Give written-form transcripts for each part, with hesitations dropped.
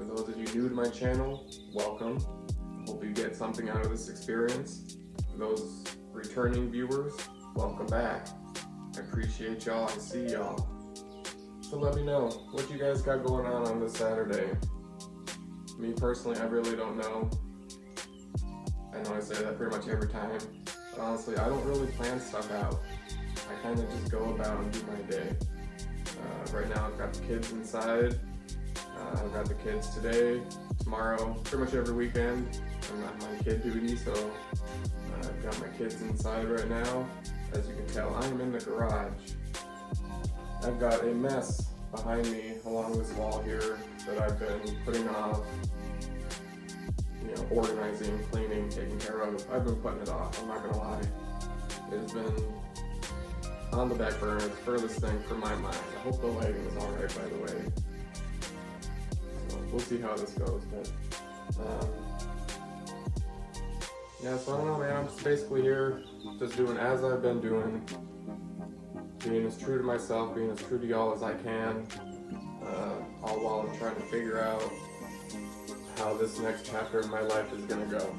For those of you new to my channel, welcome. Hope you get something out of this experience. For those returning viewers, welcome back. I appreciate y'all, I see y'all. So let me know what you guys got going on this Saturday. Me personally, I really don't know. I know I say that pretty much every time, but honestly, I don't really plan stuff out. I kind of just go about and do my day. Right now I've got the kids inside. I've got the kids today, tomorrow, pretty much every weekend. I'm on my kid duty, so I've got my kids inside right now. As you can tell, I am in the garage. I've got a mess behind me along this wall here that I've been putting off, organizing, cleaning, taking care of. I've been putting it off, I'm not gonna lie. It has been on the back burner, the furthest thing from my mind. I hope the lighting is alright, by the way. So we'll see how this goes, but yeah, so I don't know, man. I'm just basically here, just doing as I've been doing, being as true to myself, being as true to y'all as I can, all while I'm trying to figure out how this next chapter in my life is gonna go.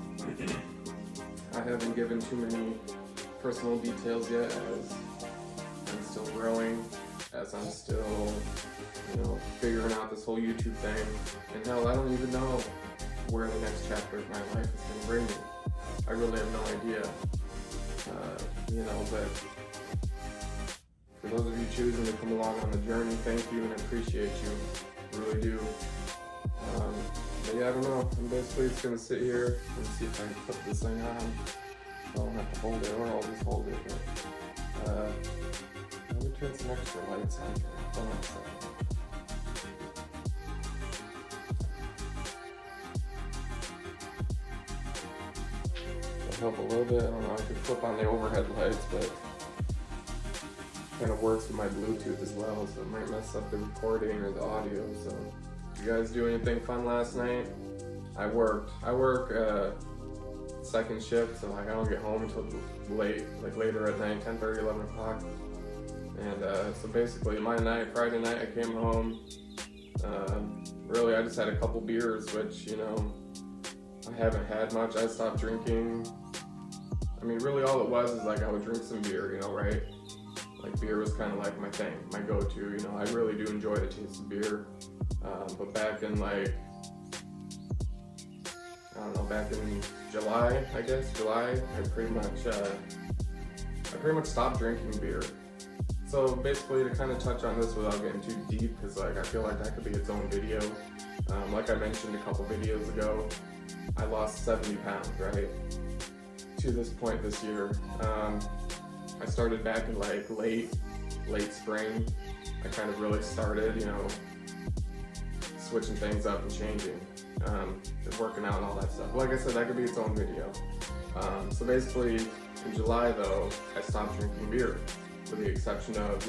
I haven't given too many personal details yet, as I'm still growing, as I'm still, figuring out this whole YouTube thing. And hell, I don't even know where the next chapter of my life is gonna bring me. I really have no idea, but for those of you choosing to come along on the journey, thank you and I appreciate you, really do. But yeah, I don't know, I'm basically just gonna sit here and see if I can put this thing on. I don't have to hold it, or I'll just hold it, but let me turn some extra lights on here. Hold on a second. Help a little bit. I don't know, I could flip on the overhead lights, but it kind of works with my Bluetooth as well, so it might mess up the recording or the audio. So, did you guys do anything fun last night? I work second shift, so I don't get home until late, later at night, 10:30, 11 o'clock. And so basically my night, Friday night, I came home. Really, I just had a couple beers, which, I haven't had much. I stopped drinking. I mean, really all it was is I would drink some beer, right? Beer was kind of like my thing, my go-to, I really do enjoy the taste of beer. But back in back in July, I pretty much stopped drinking beer. So basically, to kind of touch on this without getting too deep, because I feel like that could be its own video. Like I mentioned a couple videos ago, I lost 70 pounds, right? To this point this year. I started back in late spring. I kind of really started, switching things up and changing, working out and all that stuff. Like I said, that could be its own video. So basically, in July though, I stopped drinking beer, with the exception of,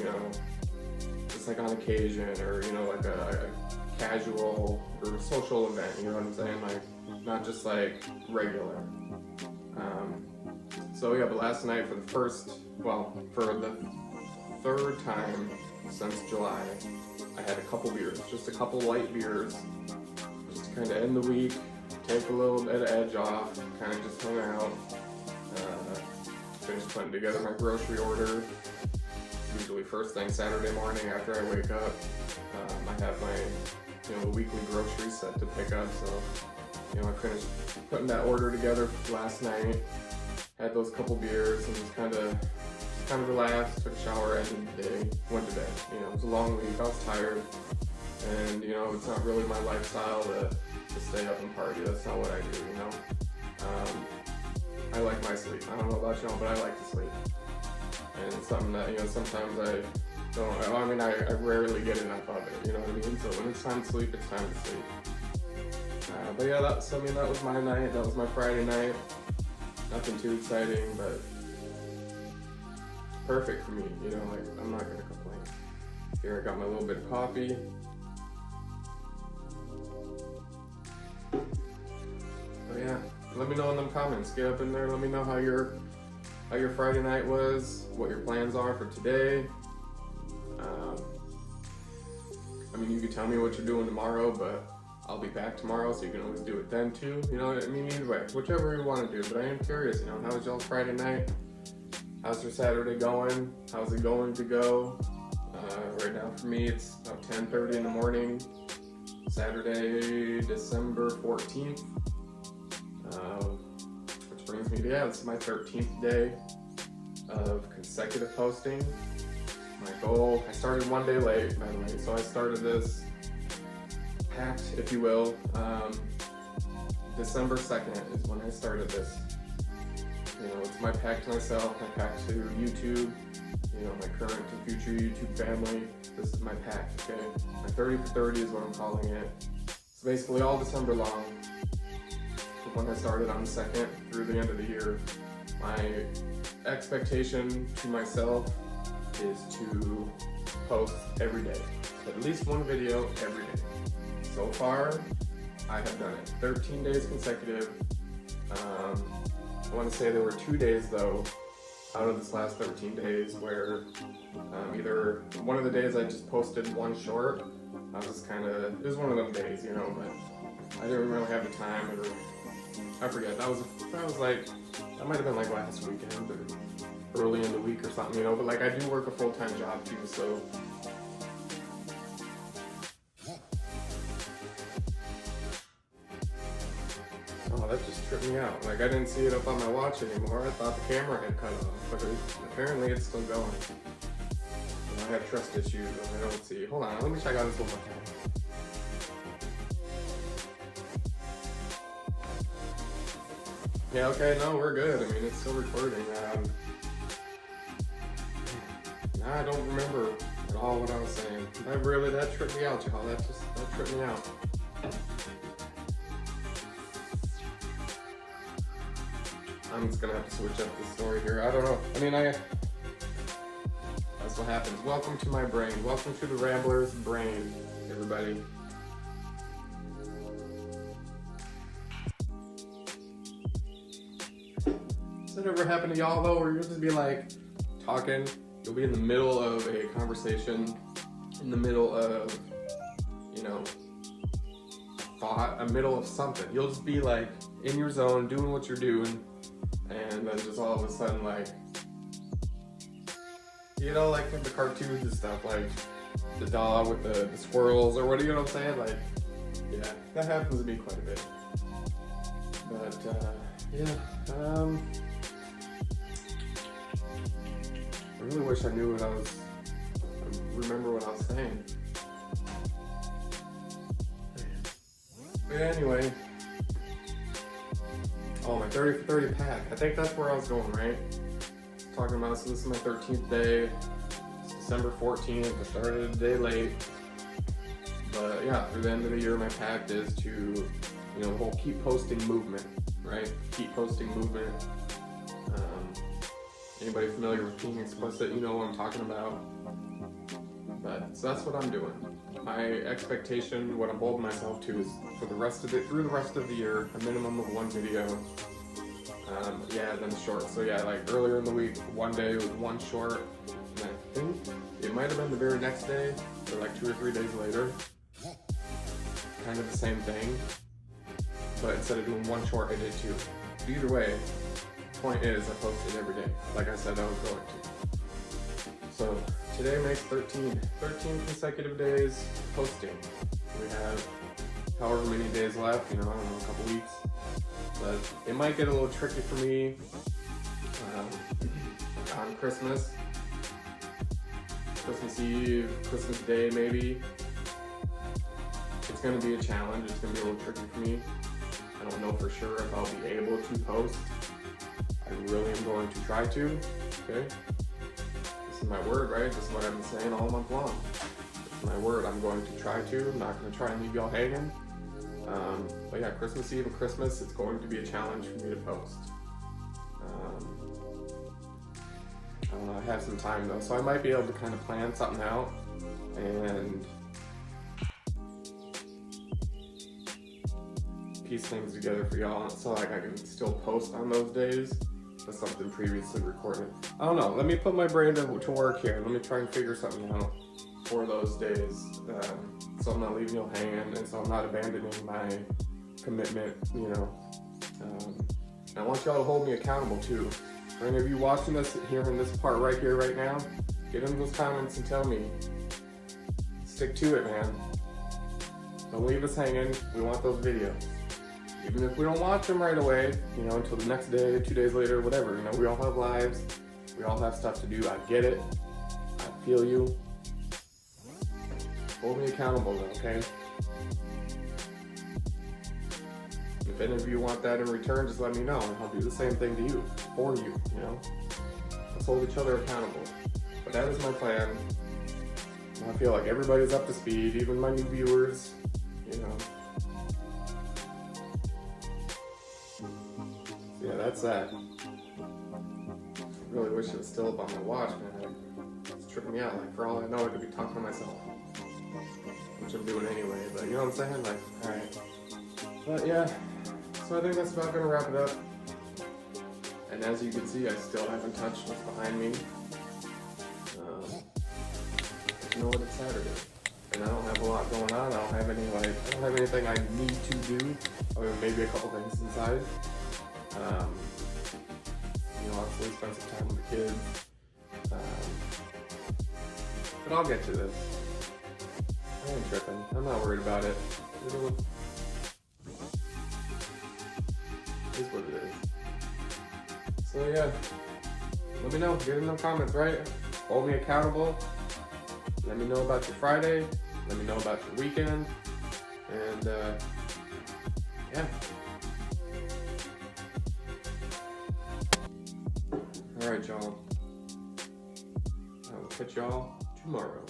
just on occasion, or, a casual or social event, you know what I'm saying? Not just regular. So yeah, but last night for the third time since July, I had a couple beers, just a couple light beers, just to kind of end the week, take a little bit of edge off, kind of just hung out, finished putting together my grocery order. Usually first thing Saturday morning after I wake up, I have my weekly groceries set to pick up, so I finished putting that order together last night, had those couple beers, and just kind of relaxed, took a shower, ended the day, went to bed. It was a long week, I was tired, and it's not really my lifestyle to stay up and party. That's not what I do, I like my sleep. I don't know about y'all, but I like to sleep. And it's something that, sometimes I don't, I rarely get enough of it, you know what I mean? So when it's time to sleep, it's time to sleep. But yeah, that was my night, that was my Friday night. Nothing too exciting, but perfect for me, I'm not gonna complain. Here I got my little bit of coffee. But yeah, let me know in them comments. Get up in there, let me know how your Friday night was, what your plans are for today. You can tell me what you're doing tomorrow, but I'll be back tomorrow, so you can always do it then too. You know what I mean? Either way, whichever you want to do. But I am curious, you know, how was y'all's Friday night? How's your Saturday going? How's it going to go? Right now for me, it's about 10:30 in the morning, Saturday, December 14th. Which brings me to, this is my 13th day of consecutive posting. My goal, I started one day late, by the way, so I started this pact, if you will. December 2nd is when I started this. You know, it's my pact to myself, my pact to YouTube, you know, my current and future YouTube family. This is my pact, okay? My 30 for 30 is what I'm calling it. It's basically all December long. When I started on the 2nd through the end of the year, my expectation to myself is to post every day, at least one video every day. So far, I have done it 13 days consecutive. I want to say there were 2 days though, out of this last 13 days where either one of the days I just posted one short. I was just it was one of them days, you know, but I didn't really have the time, or I forget. That might have been like last weekend or early in the week or something, you know, but like I do work a full-time job too, so. Oh, that just tripped me out. Like I didn't see it up on my watch anymore. I thought the camera had cut off, but apparently it's still going. And I have trust issues and I don't see. Hold on, let me check out this one more time. Yeah, okay, no, we're good. I mean, it's still recording. I don't remember at all what I was saying. That tripped me out, y'all. That tripped me out. I'm just gonna have to switch up the story here. I don't know. I mean, that's what happens. Welcome to my brain. Welcome to the Rambler's brain, everybody. Does that ever happen to y'all though, where you'll just be like talking, you'll be in the middle of a conversation, in the middle of, you know, thought, a middle of something. You'll just be like in your zone, doing what you're doing, and then just all of a sudden, like, you know, like the cartoons and stuff, like the dog with the squirrels, or what, you know what I'm saying? Like, yeah, that happens to me quite a bit. But, yeah, I really wish I knew remember what I was saying. But anyway, my 30 for 30 pack. I think that's where I was going, right? Talking about, so this is my 13th day. It's December 14th. I started a day late. But yeah, through the end of the year, my pact is to, you know, the whole keep posting movement, right? Keep posting movement. Anybody familiar with being explicit, you know what I'm talking about. But so that's what I'm doing. My expectation, what I'm holding myself to, is for the rest of it, through the rest of the year, a minimum of one video. Then short. So yeah, like earlier in the week, one day was one short, and I think it might have been the very next day, or like 2 or 3 days later. Kind of the same thing, but instead of doing one short, I did two. Either way, point is I posted every day, like I said I was going to. So today makes 13 consecutive days posting. We have however many days left, you know, I don't know, a couple weeks. But it might get a little tricky for me on Christmas Eve, Christmas Day maybe. It's going to be a challenge. It's going to be a little tricky for me. I don't know for sure if I'll be able to post. I really am going to try to, okay? This is my word, right? This is what I've been saying all month long. This is my word. I'm going to try to. I'm not going to try and leave y'all hanging. But yeah, Christmas Eve and Christmas, it's going to be a challenge for me to post. I don't know, I have some time though, so I might be able to kind of plan something out and piece things together for y'all, so like I can still post on those days with something previously recorded. I don't know, let me put my brain to work here. Let me try and figure something out for those days. so I'm not leaving you hanging, and so I'm not abandoning my commitment, you know. And I want y'all to hold me accountable too. For any of you watching this, hearing this part right here, right now, get in those comments and tell me. Stick to it, man. Don't leave us hanging. We want those videos. Even if we don't watch them right away, you know, until the next day, 2 days later, whatever. You know, we all have lives. We all have stuff to do. I get it. I feel you. Hold me accountable though, okay? If any of you want that in return, just let me know, and I'll do the same thing to you, for you, you know? Let's hold each other accountable. But that is my plan. I feel like everybody's up to speed, even my new viewers, you know? Yeah, that's that. I really wish it was still up on my watch, man. It's tripping me out. Like, for all I know, I could be talking to myself. Which I'm doing anyway, but you know what I'm saying? Like, alright. But yeah, so I think that's about gonna wrap it up. And as you can see, I still haven't touched what's behind me. But you know what, it's Saturday. And I don't have a lot going on. I don't have anything I need to do. Other than maybe a couple things inside. You know, obviously spend some time with the kids. But I'll get to this. I ain't tripping. I'm not worried about it. It is what it is. So yeah, let me know. Get in the comments, right? Hold me accountable. Let me know about your Friday. Let me know about your weekend. And yeah. Alright, y'all. I will catch y'all tomorrow.